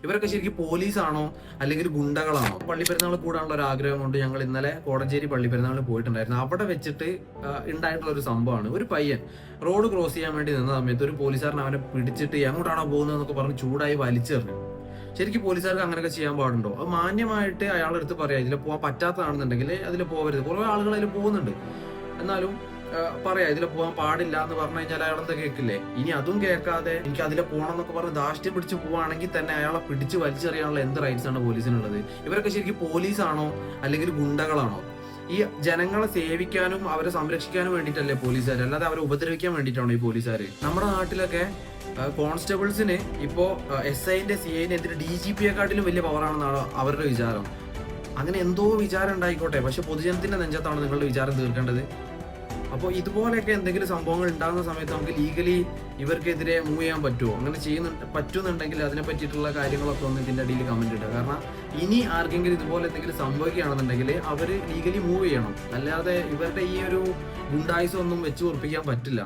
ഇവരൊക്കെ ശരിക്കും പോലീസാണോ അല്ലെങ്കിൽ ഗുണ്ടകളാണോ? പള്ളിപ്പെരുന്നാൾ കൂടാനുള്ള ഒരു ആഗ്രഹം കൊണ്ട് ഞങ്ങൾ ഇന്നലെ കോടഞ്ചേരി പള്ളിപ്പെരുന്നാളിൽ പോയിട്ടുണ്ടായിരുന്നു. അവിടെ വെച്ചിട്ട് ഉണ്ടായിട്ടുള്ള ഒരു സംഭവമാണ്. ഒരു പയ്യൻ റോഡ് ക്രോസ് ചെയ്യാൻ വേണ്ടി നിന്ന സമയത്ത് ഒരു പോലീസുകാരൻ അവനെ പിടിച്ചിട്ട് എങ്ങോട്ടാണോ പോകുന്നതെന്നൊക്കെ പറഞ്ഞ് ചൂടായി വലിച്ചെറിഞ്ഞു. ശരിക്കും പോലീസുകാർക്ക് അങ്ങനെയൊക്കെ ചെയ്യാൻ പാടുണ്ടോ? അത് മാന്യമായിട്ട് അയാളുടെ അടുത്ത് പറയാം, ഇതിൽ പോകാൻ പറ്റാത്തതാണെന്നുണ്ടെങ്കിൽ അതിൽ പോകരുത്. കുറേ ആളുകൾ അതിൽ പോകുന്നുണ്ട്, എന്നാലും പറയാം ഇതിൽ പോകാൻ പാടില്ല എന്ന് പറഞ്ഞു കഴിഞ്ഞാൽ അയാളെന്താ കേൾക്കില്ലേ? ഇനി അതും കേൾക്കാതെ എനിക്ക് അതിൽ പോകണം എന്നൊക്കെ പറഞ്ഞ് ധാഷ്ട്യം പിടിച്ച് പോവുകയാണെങ്കിൽ തന്നെ അയാളെ പിടിച്ച് വലിച്ചെറിയാനുള്ള എന്ത് റൈറ്റ്സ് ആണ് പോലീസിനുള്ളത്? ഇവരൊക്കെ ശരിക്കും പോലീസാണോ അല്ലെങ്കിൽ ഗുണ്ടകളാണോ? ഈ ജനങ്ങളെ സേവിക്കാനും അവരെ സംരക്ഷിക്കാനും വേണ്ടിയിട്ടല്ലേ പോലീസുകാർ, അല്ലാതെ അവരെ ഉപദ്രവിക്കാൻ വേണ്ടിയിട്ടാണോ ഈ പോലീസുകാർ? നമ്മുടെ നാട്ടിലൊക്കെ കോൺസ്റ്റബിൾസിന് ഇപ്പോ SIന്റെ CIന്റെ എന്തിന് DGPയെക്കാട്ടിലും വലിയ പവറാണെന്നാണ് അവരുടെ വിചാരം. അങ്ങനെ എന്തോ വിചാരം ഉണ്ടായിക്കോട്ടെ, പക്ഷെ പൊതുജനത്തിന്റെ നെഞ്ചത്താണ് നിങ്ങളുടെ വിചാരം തീർക്കേണ്ടത്. അപ്പോൾ ഇതുപോലെയൊക്കെ എന്തെങ്കിലും സംഭവങ്ങൾ ഉണ്ടാകുന്ന സമയത്ത് നമുക്ക് ലീഗലി ഇവർക്കെതിരെ മൂവ് ചെയ്യാൻ പറ്റുമോ? അങ്ങനെ പറ്റുന്നുണ്ടെങ്കിൽ അതിനെ പറ്റിയിട്ടുള്ള കാര്യങ്ങളൊക്കെ ഒന്ന് ഇതിന്റെ അടിയിൽ കമന്റ് ഇടുക. കാരണം ഇനി ആർക്കെങ്കിലും ഇതുപോലെ എന്തെങ്കിലും സംഭവിക്കുകയാണെന്നുണ്ടെങ്കിൽ അവർ ലീഗലി മൂവ് ചെയ്യണം, അല്ലാതെ ഇവരുടെ ഈ ഒരു ഗുണ്ടായുസം ഒന്നും വെച്ച് ഉറപ്പിക്കാൻ പറ്റില്ല.